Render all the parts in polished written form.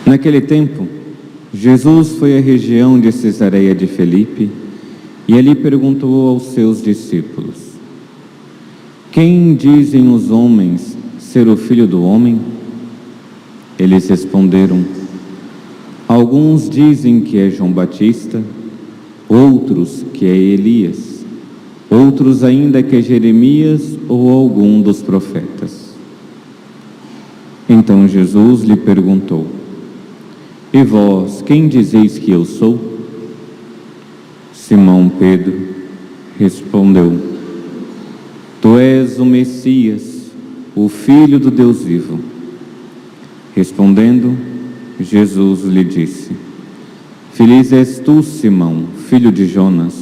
Naquele tempo, Jesus foi à região de Cesareia de Filipe e ali perguntou aos seus discípulos: quem dizem os homens ser o Filho do Homem? Eles responderam: alguns dizem que é João Batista, outros que é Elias, outros ainda que é Jeremias ou algum dos profetas. Então Jesus lhe perguntou: e vós, quem dizeis que eu sou? Simão Pedro respondeu: tu és o Messias, o Filho do Deus vivo. Respondendo, Jesus lhe disse: feliz és tu, Simão, filho de Jonas,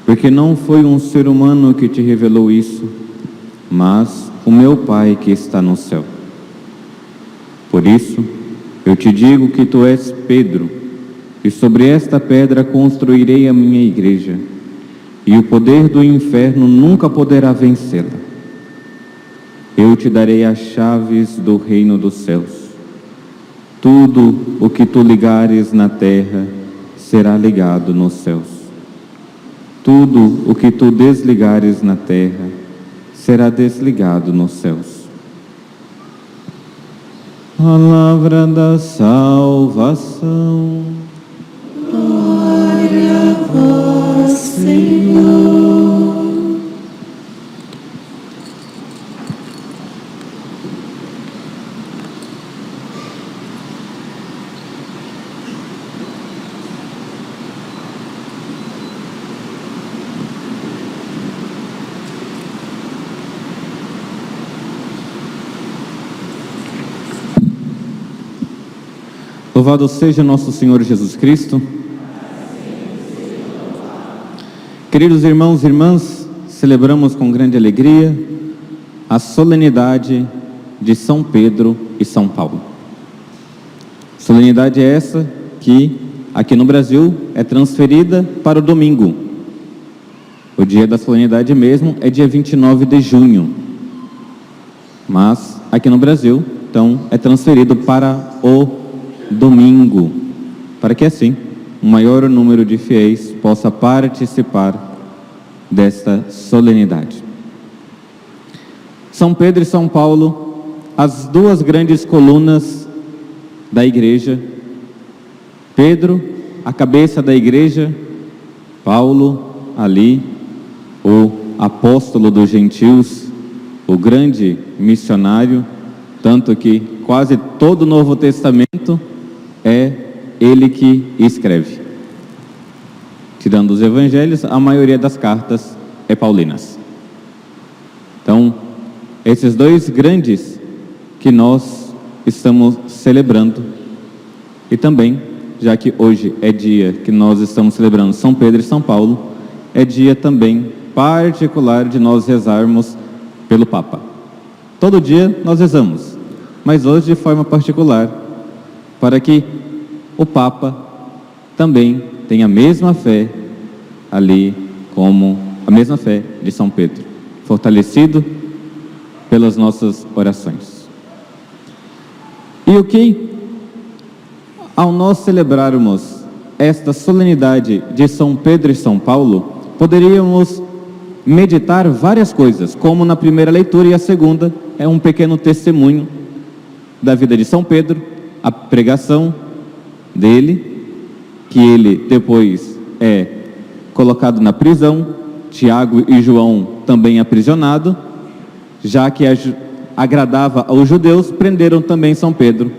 porque não foi um ser humano que te revelou isso, mas o meu Pai que está no céu. Por isso, eu te digo que tu és Pedro, e sobre esta pedra construirei a minha igreja, e o poder do inferno nunca poderá vencê-la. Eu te darei as chaves do reino dos céus. Tudo o que tu ligares na terra será ligado nos céus. Tudo o que tu desligares na terra será desligado nos céus. Palavra da salvação. Glória a vós, Senhor. Louvado seja nosso Senhor Jesus Cristo. Queridos irmãos e irmãs, celebramos com grande alegria a solenidade de São Pedro e São Paulo. Solenidade essa que, aqui no Brasil, é transferida para o domingo. O dia da solenidade mesmo é dia 29 de junho. Mas, aqui no Brasil, então, é transferido para o domingo, para que assim um maior número de fiéis possa participar desta solenidade. São Pedro e São Paulo, as duas grandes colunas da igreja. Pedro, a cabeça da igreja, Paulo, ali, o apóstolo dos gentios, o grande missionário, tanto que quase todo o Novo Testamento é ele que escreve. Tirando os evangelhos, a maioria das cartas é paulinas. Então, esses dois grandes que nós estamos celebrando, e também, já que hoje é dia que nós estamos celebrando São Pedro e São Paulo, é dia também particular de nós rezarmos pelo Papa. Todo dia nós rezamos, mas hoje de forma particular, para que o Papa também tenha a mesma fé ali, como a mesma fé de São Pedro, fortalecido pelas nossas orações. E o que, ao nós celebrarmos esta solenidade de São Pedro e São Paulo, poderíamos meditar várias coisas, como na primeira leitura, e a segunda é um pequeno testemunho da vida de São Pedro, a pregação dele, que ele depois é colocado na prisão, Tiago e João também aprisionado, já que agradava aos judeus, prenderam também São Pedro.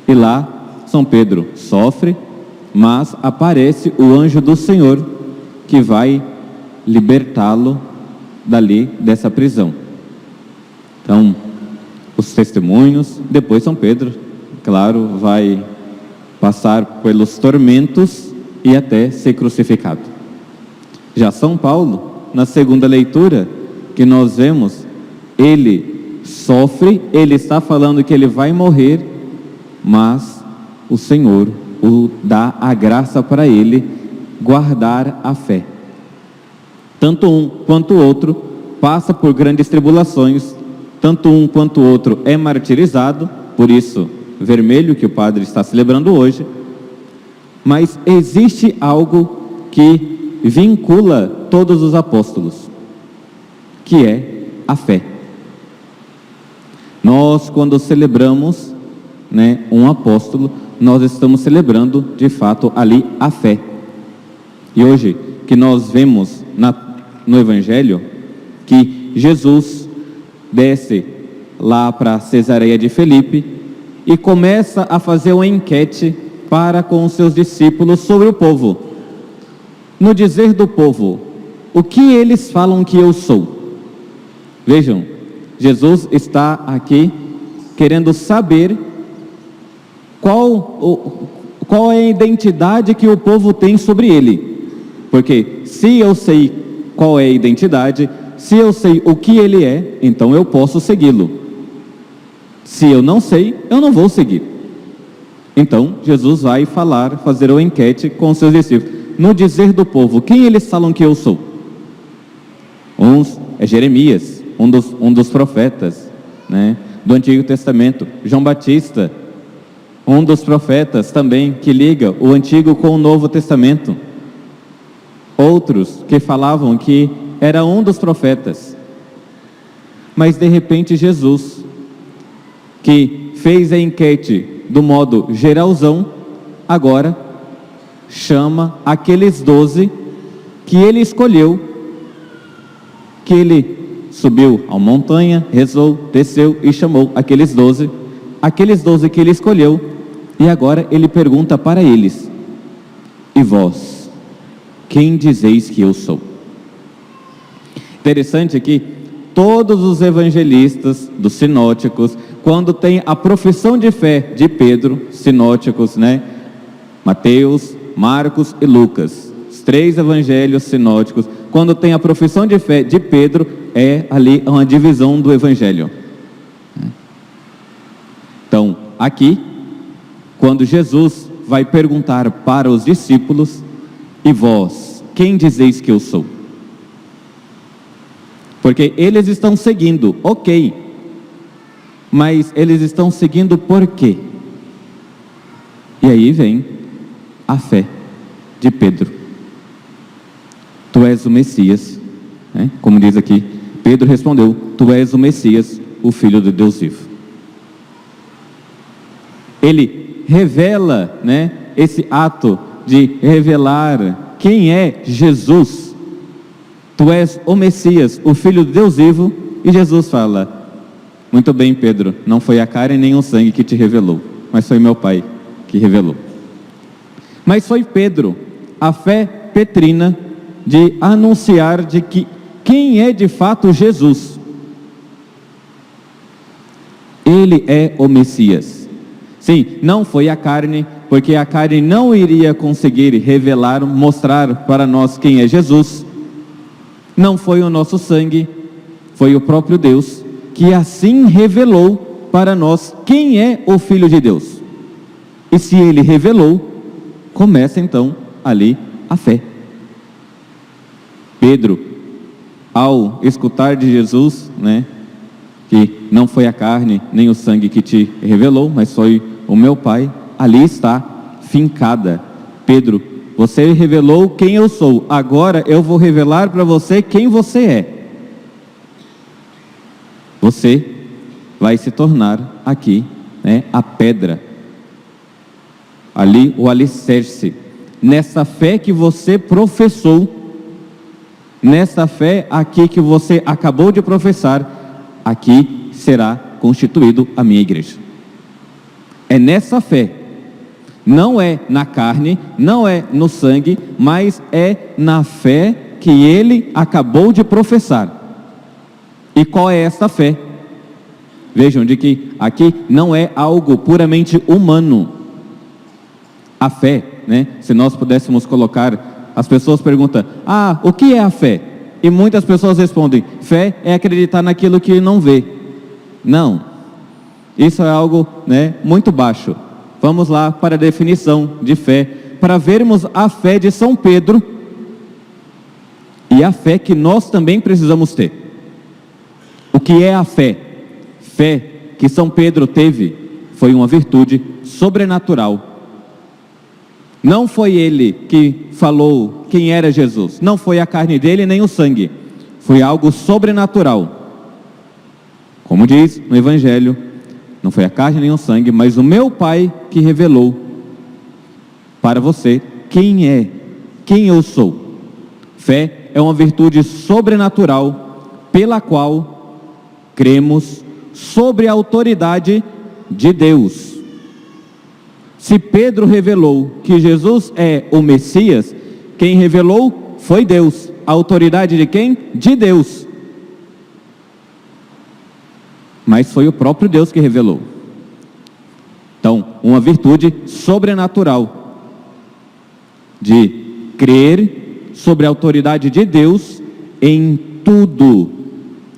E lá, São Pedro sofre, mas aparece o anjo do Senhor, que vai libertá-lo dali, dessa prisão. Então, os testemunhos, depois São Pedro, claro, vai passar pelos tormentos e até ser crucificado. Já São Paulo, na segunda leitura, que nós vemos, ele sofre, ele está falando que ele vai morrer, mas o Senhor o dá a graça para ele guardar a fé. Tanto um quanto o outro passa por grandes tribulações, tanto um quanto o outro é martirizado, por isso, vermelho que o padre está celebrando hoje, mas existe algo que vincula todos os apóstolos, que é a fé. Nós, quando celebramos, um apóstolo, nós estamos celebrando, de fato, ali a fé. E hoje, que nós vemos no Evangelho, que Jesus desce lá para Cesareia de Filipe e começa a fazer uma enquete para com os seus discípulos sobre o povo. No dizer do povo, o que eles falam que eu sou? Vejam, Jesus está aqui querendo saber qual é a identidade que o povo tem sobre ele. Porque se eu sei qual é a identidade, se eu sei o que ele é, então eu posso segui-lo. Se eu não sei, eu não vou seguir. Então, Jesus vai fazer uma enquete com os seus discípulos. No dizer do povo, quem eles falam que eu sou? Uns é Jeremias, um dos profetas, do Antigo Testamento. João Batista, um dos profetas também, que liga o Antigo com o Novo Testamento. Outros que falavam que era um dos profetas. Mas de repente Jesus, que fez a enquete do modo geralzão, agora chama aqueles 12 que ele escolheu, que ele subiu a montanha, rezou, desceu e chamou aqueles 12 que ele escolheu, e agora ele pergunta para eles: e vós, quem dizeis que eu sou? Interessante que todos os evangelistas dos sinóticos, quando tem a profissão de fé de Pedro, sinóticos, Mateus, Marcos e Lucas, os 3 evangelhos sinóticos, quando tem a profissão de fé de Pedro, é ali uma divisão do evangelho. Então, aqui, quando Jesus vai perguntar para os discípulos: e vós, quem dizeis que eu sou? Porque eles estão seguindo, ok, mas eles estão seguindo por quê? E aí vem a fé de Pedro. Tu és o Messias, como diz aqui. Pedro respondeu: tu és o Messias, o Filho de Deus vivo. Ele revela, esse ato de revelar quem é Jesus. Tu és o Messias, o Filho de Deus vivo. E Jesus fala: muito bem, Pedro, não foi a carne nem o sangue que te revelou, mas foi meu Pai que revelou. Mas foi Pedro, a fé petrina de anunciar de que quem é de fato Jesus. Ele é o Messias. Sim, não foi a carne, porque a carne não iria conseguir revelar, mostrar para nós quem é Jesus. Não foi o nosso sangue, foi o próprio Deus, que assim revelou para nós quem é o Filho de Deus. E se ele revelou, começa então ali a fé. Pedro, ao escutar de Jesus, que não foi a carne nem o sangue que te revelou, mas foi o meu Pai, ali está fincada: Pedro, você revelou quem eu sou, agora eu vou revelar para você quem você é. Você vai se tornar aqui, a pedra, ali o alicerce, nessa fé que você professou, nessa fé aqui que você acabou de professar, aqui será constituído a minha igreja. É nessa fé, não é na carne, não é no sangue, mas é na fé que ele acabou de professar. E qual é essa fé? Vejam de que aqui não é algo puramente humano. A fé, se nós pudéssemos colocar, as pessoas perguntam: o que é a fé? E muitas pessoas respondem: fé é acreditar naquilo que não vê. Não, isso é algo, muito baixo. Vamos lá para a definição de fé, para vermos a fé de São Pedro e a fé que nós também precisamos ter. O que é a fé? Fé que São Pedro teve foi uma virtude sobrenatural. Não foi ele que falou quem era Jesus, não foi a carne dele nem o sangue, foi algo sobrenatural. Como diz no Evangelho, não foi a carne nem o sangue, mas o meu Pai que revelou para você quem eu sou. Fé é uma virtude sobrenatural pela qual cremos sobre a autoridade de Deus. Se Pedro revelou que Jesus é o Messias, quem revelou foi Deus. A autoridade de quem? De Deus. Mas foi o próprio Deus que revelou. Então, uma virtude sobrenatural de crer sobre a autoridade de Deus em tudo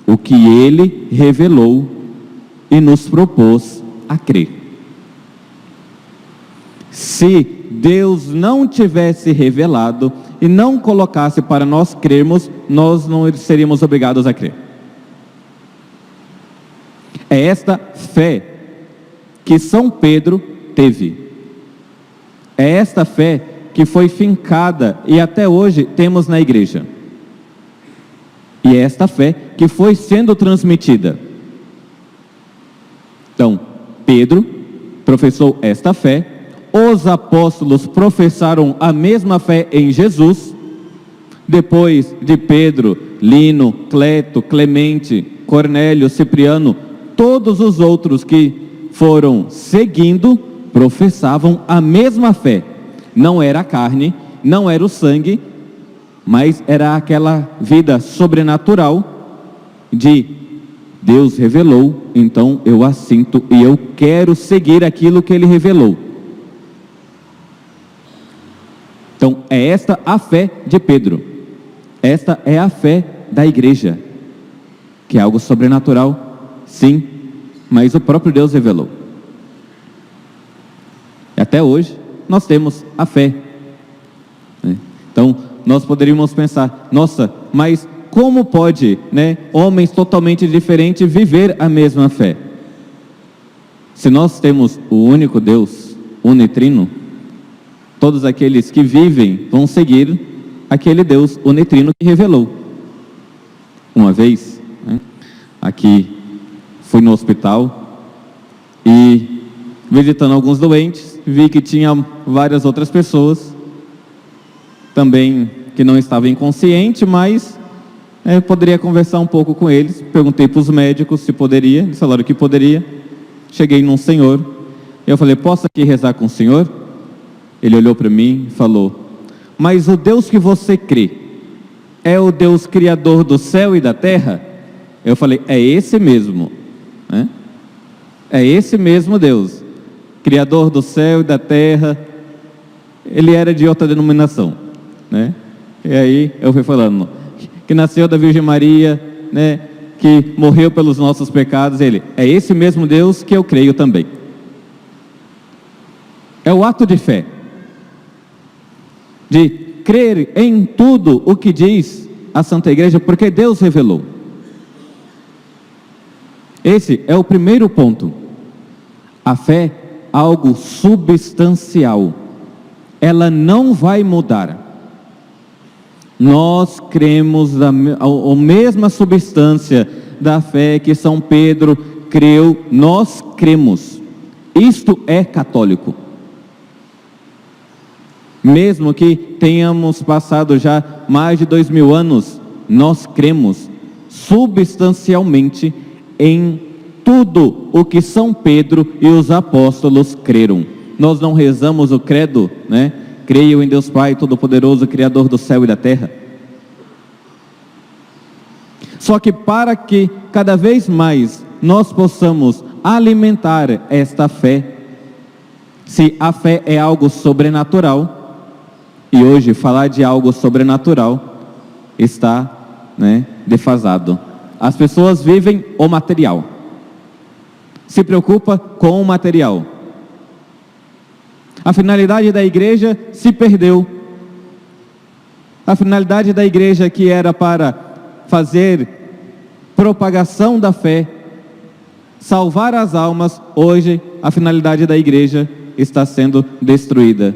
o que Ele revelou e nos propôs a crer. Se Deus não tivesse revelado e não colocasse para nós crermos, nós não seríamos obrigados a crer. É esta fé que São Pedro teve. É esta fé que foi fincada e até hoje temos na igreja. E é esta fé que foi sendo transmitida. Então, Pedro professou esta fé, os apóstolos professaram a mesma fé em Jesus. Depois de Pedro, Lino, Cleto, Clemente, Cornélio, Cipriano, todos os outros que foram seguindo professavam a mesma fé. Não era a carne, não era o sangue, mas era aquela vida sobrenatural de Deus revelou, então eu assinto e eu quero seguir aquilo que Ele revelou. Então é esta a fé de Pedro. Esta é a fé da igreja, que é algo sobrenatural, sim, mas o próprio Deus revelou. E até hoje nós temos a fé. Então nós poderíamos pensar, nossa, mas como pode, homens totalmente diferentes viver a mesma fé? Se nós temos o único Deus, unitrino, todos aqueles que vivem vão seguir aquele Deus unitrino que revelou. Uma vez, aqui fui no hospital e visitando alguns doentes, vi que tinha várias outras pessoas também que não estavam inconscientes, mas eu poderia conversar um pouco com eles. Perguntei para os médicos se poderia, eles falaram que poderia. Cheguei num senhor, eu falei, posso aqui rezar com o senhor? Ele olhou para mim e falou, mas o Deus que você crê é o Deus criador do céu e da terra? Eu falei, é esse mesmo, é esse mesmo Deus, criador do céu e da terra. Ele era de outra denominação, e aí eu fui falando, que nasceu da Virgem Maria, que morreu pelos nossos pecados. Ele, é esse mesmo Deus que eu creio também. É o ato de fé, de crer em tudo o que diz a Santa Igreja, porque Deus revelou. Esse é o primeiro ponto. A fé é algo substancial, ela não vai mudar. Nós cremos a mesma substância da fé que São Pedro creu, nós cremos. Isto é católico. Mesmo que tenhamos passado já mais de 2000 anos, nós cremos substancialmente em tudo o que São Pedro e os apóstolos creram. Nós não rezamos o credo, creio em Deus Pai Todo-Poderoso, Criador do céu e da terra. Só que para que cada vez mais nós possamos alimentar esta fé, se a fé é algo sobrenatural, e hoje falar de algo sobrenatural está, defasado. As pessoas vivem o material. se preocupa com o material. A finalidade da igreja se perdeu. A finalidade da igreja, que era para fazer propagação da fé, salvar as almas, hoje a finalidade da igreja está sendo destruída.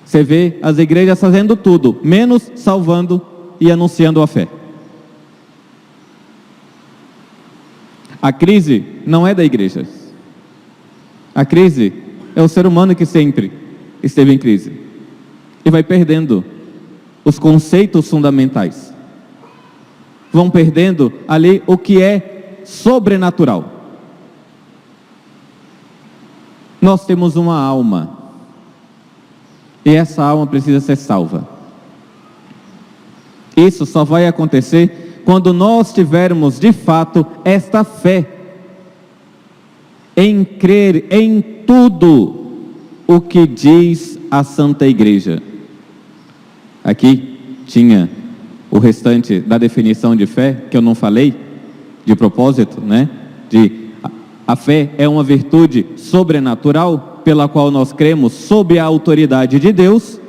Você vê as igrejas fazendo tudo, menos salvando e anunciando a fé. A crise não é da igreja. A crise é o ser humano que sempre esteve em crise e vai perdendo os conceitos fundamentais. Vão perdendo ali o que é sobrenatural. Nós temos uma alma e essa alma precisa ser salva. Isso só vai acontecer quando nós tivermos de fato esta fé em crer em tudo o que diz a Santa Igreja. Aqui tinha o restante da definição de fé, que eu não falei, de propósito, né? A fé é uma virtude sobrenatural pela qual nós cremos sob a autoridade de Deus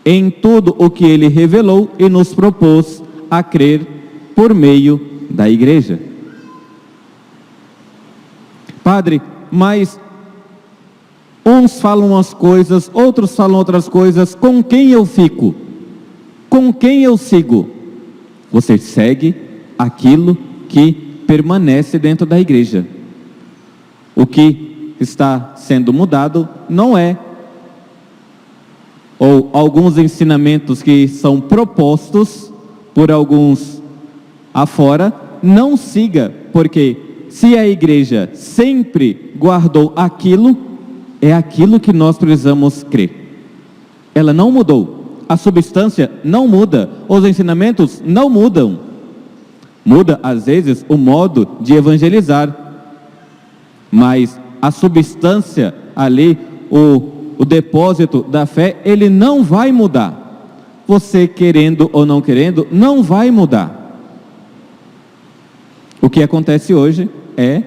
em tudo o que Ele revelou e nos propôs a crer por meio da igreja. Padre, mas uns falam umas coisas, outros falam outras coisas, com quem eu fico? Com quem eu sigo? Você segue aquilo que permanece dentro da igreja. O que está sendo mudado não é, ou alguns ensinamentos que são propostos por alguns afora, não siga, porque se a igreja sempre guardou aquilo, é aquilo que nós precisamos crer. Ela não mudou, a substância não muda, os ensinamentos não mudam. Muda, às vezes, o modo de evangelizar, mas a substância ali, o depósito da fé, ele não vai mudar. Você querendo ou não querendo, não vai mudar. O que acontece hoje é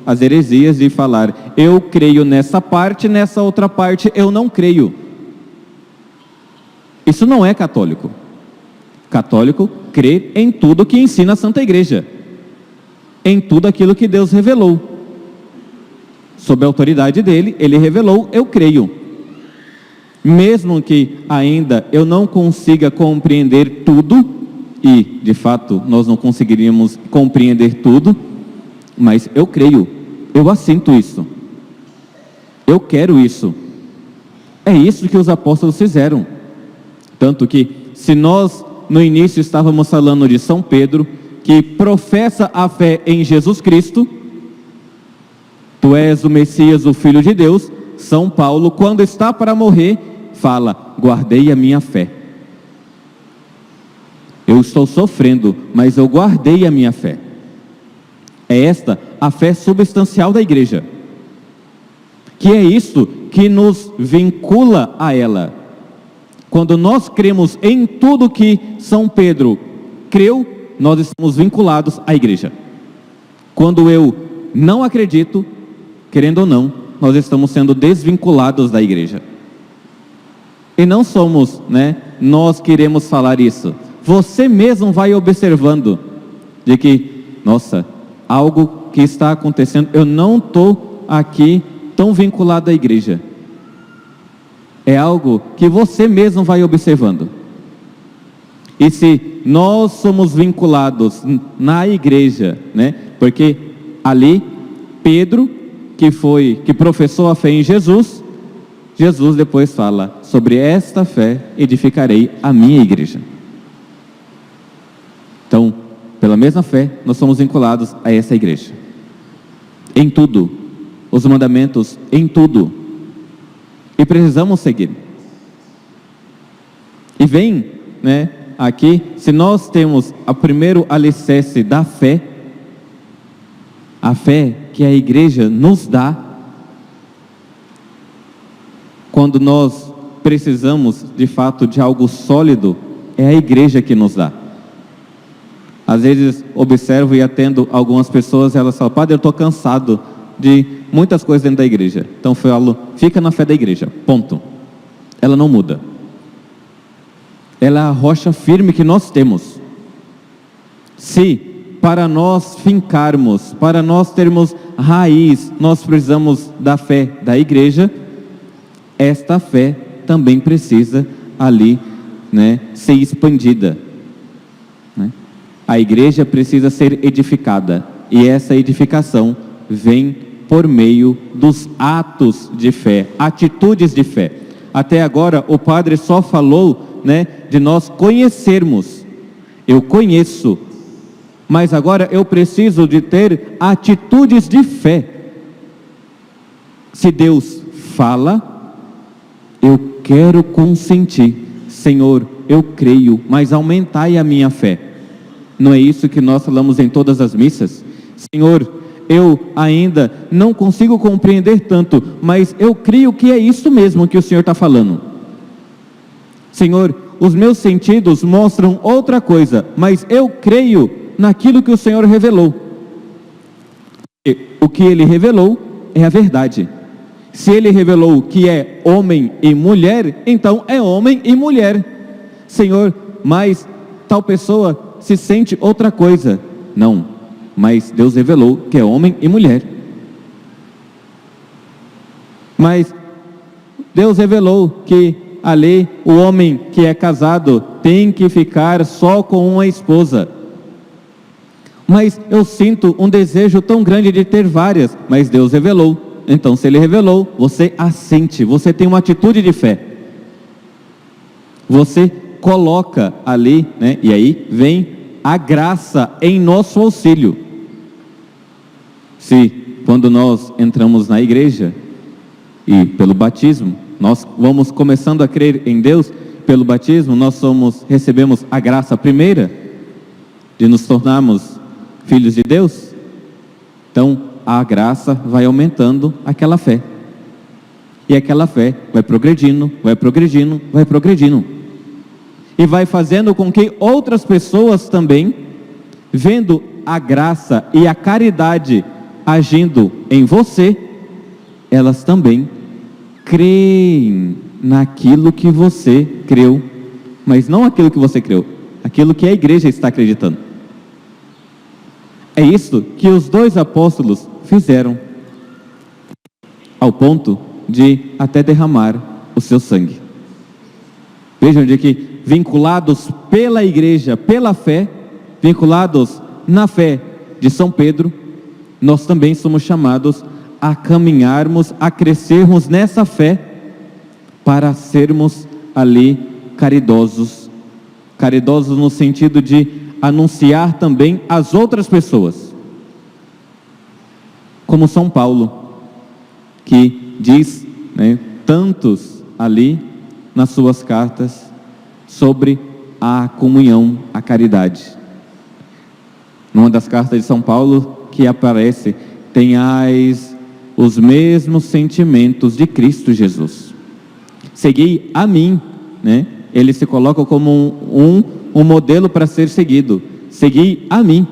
as heresias de falar, eu creio nessa parte, nessa outra parte eu não creio. Isso não é católico. Católico crê em tudo que ensina a Santa Igreja, em tudo aquilo que Deus revelou. Sob a autoridade dele, ele revelou, eu creio. Mesmo que ainda eu não consiga compreender tudo, e de fato nós não conseguiríamos compreender tudo, mas eu creio, eu assinto isso, eu quero isso. É isso que os apóstolos fizeram. Tanto que, se nós no início estávamos falando de São Pedro, que professa a fé em Jesus Cristo, tu és o Messias, o Filho de Deus. São Paulo, quando está para morrer, fala, guardei a minha fé. Eu estou sofrendo, mas eu guardei a minha fé. É esta a fé substancial da igreja, que é isso que nos vincula a ela. Quando nós cremos em tudo que São Pedro creu, nós estamos vinculados à igreja. Quando eu não acredito, querendo ou não, nós estamos sendo desvinculados da igreja. E não somos, nós queremos falar isso. Você mesmo vai observando de que, nossa, algo que está acontecendo, eu não estou aqui tão vinculado à igreja. É algo que você mesmo vai observando. E se nós somos vinculados na igreja, porque ali Pedro, que professou a fé em Jesus, Jesus depois fala, sobre esta fé edificarei a minha igreja. Então, pela mesma fé, nós somos vinculados a essa igreja. Em tudo, os mandamentos, em tudo. E precisamos seguir. E vem, aqui, se nós temos o primeiro alicerce da fé, a fé que a igreja nos dá, quando nós precisamos de fato de algo sólido, é a igreja que nos dá. Às vezes observo e atendo algumas pessoas, elas falam: Padre, eu estou cansado de muitas coisas dentro da igreja. Então eu falo: fica na fé da igreja, ponto. Ela não muda. Ela é a rocha firme que nós temos. Se para nós fincarmos, para nós termos raiz, nós precisamos da fé da igreja, esta fé também precisa ali, ser expandida. A igreja precisa ser edificada, e essa edificação vem por meio dos atos de fé, atitudes de fé. Até agora o padre só falou, de nós conhecermos. Eu conheço, mas agora eu preciso de ter atitudes de fé. Se Deus fala, eu quero consentir. Senhor, eu creio, mas aumentai a minha fé. Não é isso que nós falamos em todas as missas? Senhor, eu ainda não consigo compreender tanto, mas eu creio que é isso mesmo que o Senhor está falando. Senhor, os meus sentidos mostram outra coisa, mas eu creio naquilo que o Senhor revelou. E o que Ele revelou é a verdade. Se Ele revelou que é homem e mulher, então é homem e mulher. Senhor, mas tal pessoa se sente outra coisa. Não, mas Deus revelou que é homem e mulher. Mas Deus revelou que ali o homem que é casado tem que ficar só com uma esposa. Mas eu sinto um desejo tão grande de ter várias, mas Deus revelou. Então, se Ele revelou, você assente, você tem uma atitude de fé. Você coloca ali, e aí vem a graça em nosso auxílio. Se quando nós entramos na igreja e pelo batismo, nós vamos começando a crer em Deus, pelo batismo nós recebemos a graça primeira de nos tornarmos filhos de Deus. Então a graça vai aumentando aquela fé, e aquela fé vai progredindo, vai progredindo, vai progredindo, e vai fazendo com que outras pessoas também, vendo a graça e a caridade agindo em você, elas também creem naquilo que você creu, mas não aquilo que você creu, aquilo que a igreja está acreditando. É isso que os dois apóstolos fizeram, ao ponto de até derramar o seu sangue. Vejam de que, vinculados pela igreja, pela fé, vinculados na fé de São Pedro, nós também somos chamados a caminharmos, a crescermos nessa fé, para sermos ali caridosos. Caridosos no sentido de anunciar também às outras pessoas. Como São Paulo, que diz, tantos ali nas suas cartas, sobre a comunhão, a caridade. Numa das cartas de São Paulo que aparece: tenhais os mesmos sentimentos de Cristo Jesus. Segui a mim, Ele se coloca como um modelo para ser seguido. Segui a mim,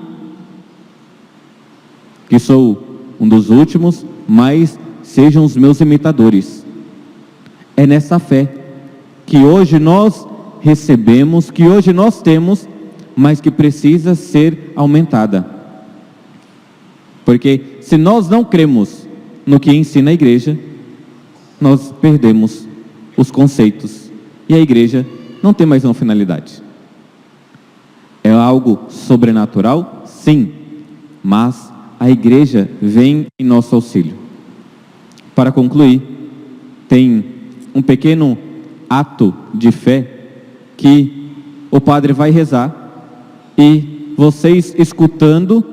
que sou um dos últimos, mas sejam os meus imitadores. É nessa fé que hoje nós recebemos, que hoje nós temos, mas que precisa ser aumentada. Porque se nós não cremos no que ensina a igreja, nós perdemos os conceitos, e a igreja não tem mais uma finalidade. É algo sobrenatural? Sim, mas a igreja vem em nosso auxílio. Para concluir, tem um pequeno ato de fé que o padre vai rezar, e vocês escutando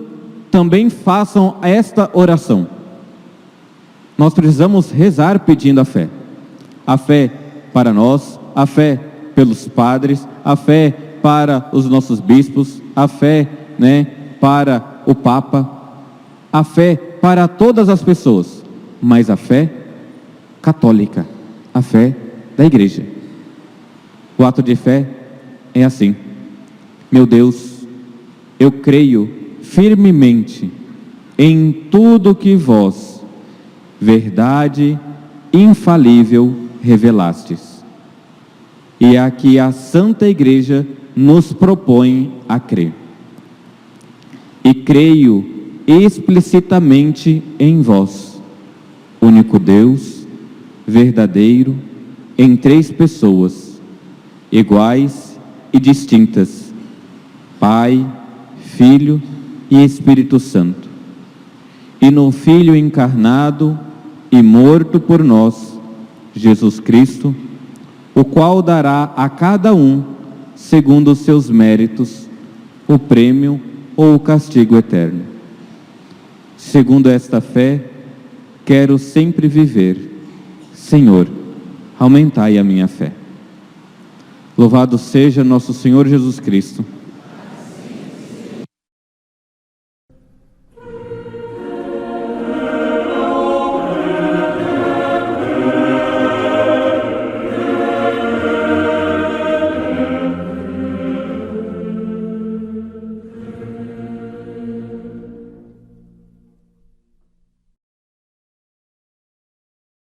também façam esta oração. Nós precisamos rezar pedindo a fé para nós, a fé pelos padres, a fé para os nossos bispos, a fé, para o Papa, a fé para todas as pessoas, mas a fé católica, a fé da igreja. O ato de fé é assim: meu Deus, Eu creio firmemente em tudo que vós, verdade infalível, revelastes, e a que a Santa Igreja nos propõe a crer. E creio explicitamente em vós, único Deus, verdadeiro, em três pessoas, iguais e distintas, Pai, Filho e Espírito Santo, e no Filho encarnado e morto por nós, Jesus Cristo, o qual dará a cada um, segundo os seus méritos, o prêmio ou o castigo eterno. Segundo esta fé, quero sempre viver. Senhor, aumentai a minha fé. Louvado seja nosso Senhor Jesus Cristo,